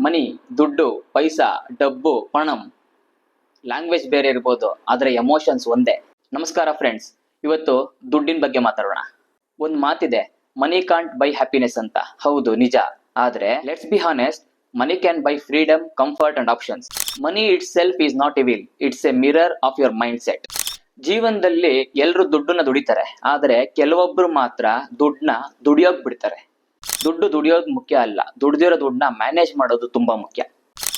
ಮನಿ, ದುಡ್ಡು, ಪೈಸಾ, ಡಬ್ಬು, ಪಣಂ ಲ್ಯಾಂಗ್ವೇಜ್ ಬೇರೆ ಇರ್ಬೋದು, ಆದರೆ ಎಮೋಷನ್ಸ್ ಒಂದೇ. ನಮಸ್ಕಾರ ಫ್ರೆಂಡ್ಸ್, ಇವತ್ತು ದುಡ್ಡಿನ ಬಗ್ಗೆ ಮಾತಾಡೋಣ. ಒಂದು ಮಾತಿದೆ, ಮನಿ ಕಾಂಟ್ ಬೈ ಹ್ಯಾಪಿನೆಸ್ ಅಂತ. ಹೌದು, ನಿಜ. ಆದ್ರೆ let's be honest, money can buy freedom, comfort and options. Money it self is not evil, it's A mirror of your mind set. ಜೀವನದಲ್ಲಿ ಎಲ್ಲರೂ ದುಡ್ಡನ್ನ ದುಡಿತಾರೆ, ಆದ್ರೆ ಕೆಲವೊಬ್ರು ಮಾತ್ರ ದುಡ್ಡನ್ನ ದುಡಿಯೋಕ್ ಬಿಡ್ತಾರೆ. ದುಡ್ಡು ದುಡಿಯೋದು ಮುಖ್ಯ ಅಲ್ಲ, ದುಡ್ದಿರೋ ದುಡ್ಡನ್ನ ಮ್ಯಾನೇಜ್ ಮಾಡೋದು ತುಂಬಾ ಮುಖ್ಯ.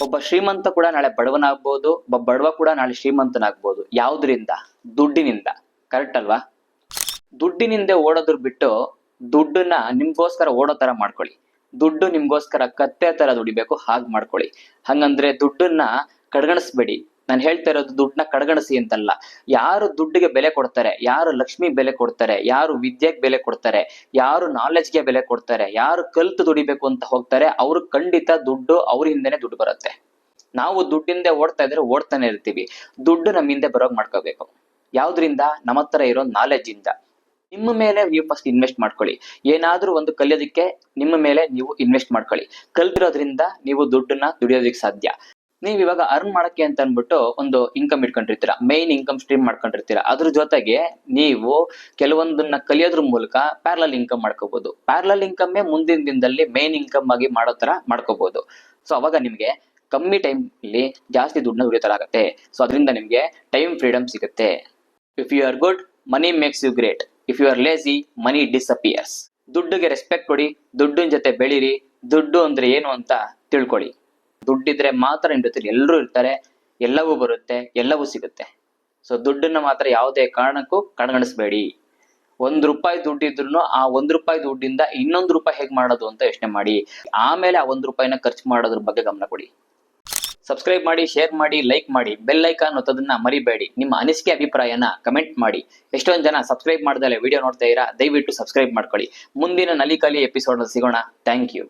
ಒಬ್ಬ ಶ್ರೀಮಂತ ಕೂಡ ನಾಳೆ ಬಡವನಾಗ್ಬೋದು, ಒಬ್ಬ ಬಡವ ಕೂಡ ನಾಳೆ ಶ್ರೀಮಂತನಾಗ್ಬೋದು. ಯಾವ್ದ್ರಿಂದ? ದುಡ್ಡಿನಿಂದ. ಕರೆಕ್ಟ್ ಅಲ್ವಾ? ದುಡ್ಡಿನಿಂದ ಓಡೋದ್ರ ಬಿಟ್ಟು ದುಡ್ಡನ್ನ ನಿಮ್ಗೋಸ್ಕರ ಓಡೋ ತರ ಮಾಡ್ಕೊಳ್ಳಿ. ದುಡ್ಡು ನಿಮ್ಗೋಸ್ಕರ ಕತ್ತೆ ತರ ದುಡಿಬೇಕು, ಹಾಗೆ ಮಾಡ್ಕೊಳ್ಳಿ. ಹಂಗಂದ್ರೆ ದುಡ್ಡನ್ನ ಕಡೆಗಣಿಸ್ಬೇಡಿ. ನಾನು ಹೇಳ್ತಾ ಇರೋದು ದುಡ್ಡನ್ನ ಕಡೆಗಣಿಸಿ ಅಂತಲ್ಲ. ಯಾರು ದುಡ್ಡಿಗೆ ಬೆಲೆ ಕೊಡ್ತಾರೆ, ಯಾರು ಲಕ್ಷ್ಮಿ ಬೆಲೆ ಕೊಡ್ತಾರೆ, ಯಾರು ವಿದ್ಯೆಗೆ ಬೆಲೆ ಕೊಡ್ತಾರೆ, ಯಾರು ನಾಲೆಜ್ಗೆ ಬೆಲೆ ಕೊಡ್ತಾರೆ, ಯಾರು ಕಲ್ತು ದುಡಿಬೇಕು ಅಂತ ಹೋಗ್ತಾರೆ, ಅವ್ರು ಖಂಡಿತ ದುಡ್ಡು ಅವ್ರ ಹಿಂದೆನೆ ದುಡ್ಡು ಬರುತ್ತೆ. ನಾವು ದುಡ್ಡಿಂದ ಓಡ್ತಾ ಇದ್ರೆ ಓಡ್ತಾನೆ ಇರ್ತೀವಿ. ದುಡ್ಡು ನಮ್ಮ ಹಿಂದೆ ಬರೋಗ್ ಮಾಡ್ಕೋಬೇಕು. ಯಾವ್ದ್ರಿಂದ? ನಮ್ಮ ಹತ್ರ ಇರೋ ನಾಲೆಜ್ ಇಂದ. ನಿಮ್ಮ ಮೇಲೆ ನೀವು ಫಸ್ಟ್ ಇನ್ವೆಸ್ಟ್ ಮಾಡ್ಕೊಳ್ಳಿ. ಏನಾದ್ರೂ ಒಂದು ಕಲಿಯೋದಕ್ಕೆ ನಿಮ್ಮ ಮೇಲೆ ನೀವು ಇನ್ವೆಸ್ಟ್ ಮಾಡ್ಕೊಳ್ಳಿ. ಕಲ್ತಿರೋದ್ರಿಂದ ನೀವು ದುಡ್ಡನ್ನ ದುಡಿಯೋದಕ್ಕೆ ಸಾಧ್ಯ. ನೀವ್ ಇವಾಗ ಅರ್ನ್ ಮಾಡಕ್ಕೆ ಅಂತ ಅನ್ಬಿಟ್ಟು ಒಂದು ಇನ್ಕಮ್ ಇಟ್ಕೊಂಡಿರ್ತೀರಾ, ಮೈನ್ ಇನ್ಕಮ್ ಸ್ಟ್ರೀಮ್ ಮಾಡ್ಕೊಂಡಿರ್ತೀರಾ. ಅದ್ರ ಜೊತೆಗೆ ನೀವು ಕೆಲವೊಂದನ್ನ ಕಲಿಯೋದ್ರ ಮೂಲಕ ಪ್ಯಾರಲಲ್ ಇನ್ಕಮ್ ಮಾಡ್ಕೋಬಹುದು. ಪ್ಯಾರಲಲ್ ಇನ್ಕಮ್ ಮುಂದಿನ ದಿನದಲ್ಲಿ ಮೈನ್ ಇನ್ಕಮ್ ಆಗಿ ಮಾಡೋ ತರ ಮಾಡ್ಕೋಬಹುದು. ಸೊ ಅವಾಗ ನಿಮ್ಗೆ ಕಮ್ಮಿ ಟೈಮ್ ಅಲ್ಲಿ ಜಾಸ್ತಿ ದುಡ್ಡನ್ನ ದುಡಿಯೋ ತರ ಆಗತ್ತೆ. ಸೊ ಅದರಿಂದ ನಿಮ್ಗೆ ಟೈಮ್ ಫ್ರೀಡಮ್ ಸಿಗುತ್ತೆ. If you are good, money makes you great. If you are lazy, money disappears. ದುಡ್ಡಿಗೆ ರೆಸ್ಪೆಕ್ಟ್ ಕೊಡಿ, ದುಡ್ಡಿನ ಜೊತೆ ಬೆಳೀರಿ. ದುಡ್ಡು ಅಂದ್ರೆ ಏನು ಅಂತ ತಿಳ್ಕೊಳ್ಳಿ. ದುಡ್ಡಿದ್ರೆ ಮಾತ್ರ ನಿಮ್ ಜೊತೆ ಎಲ್ಲರೂ ಇರ್ತಾರೆ, ಎಲ್ಲವೂ ಬರುತ್ತೆ, ಎಲ್ಲವೂ ಸಿಗುತ್ತೆ. ಸೊ ದುಡ್ಡನ್ನ ಮಾತ್ರ ಯಾವುದೇ ಕಾರಣಕ್ಕೂ ಕಡೆಗಣಿಸ್ಬೇಡಿ. ₹1 ದುಡ್ಡಿದ್ರು ಆ ₹1 ದುಡ್ಡಿಂದ ₹2 ಹೇಗ್ ಮಾಡೋದು ಅಂತ ಯೋಚನೆ ಮಾಡಿ. ಆಮೇಲೆ ಆ ₹1 ಖರ್ಚು ಮಾಡೋದ್ರ ಬಗ್ಗೆ ಗಮನ ಕೊಡಿ. ಸಬ್ಸ್ಕ್ರೈಬ್ ಮಾಡಿ, ಶೇರ್ ಮಾಡಿ, ಲೈಕ್ ಮಾಡಿ, ಬೆಲ್ ಐಕಾನ್ ಒತ್ತೋದನ್ನ ಮರಿಬೇಡಿ. ನಿಮ್ಮ ಅನಿಸಿಕೆ ಅಭಿಪ್ರಾಯನ ಕಮೆಂಟ್ ಮಾಡಿ. ಎಷ್ಟೊಂದು ಜನ ಸಬ್ಸ್ಕ್ರೈಬ್ ಮಾಡ್ದಲೆ ವಿಡಿಯೋ ನೋಡ್ತಾ ಇರಾ, ದಯವಿಟ್ಟು ಸಬ್ಸ್ಕ್ರೈಬ್ ಮಾಡ್ಕೊಳ್ಳಿ. ಮುಂದಿನ ನಲಿಕಲಿ ಎಪಿಸೋಡ್ ಸಿಗೋಣ. Thank you.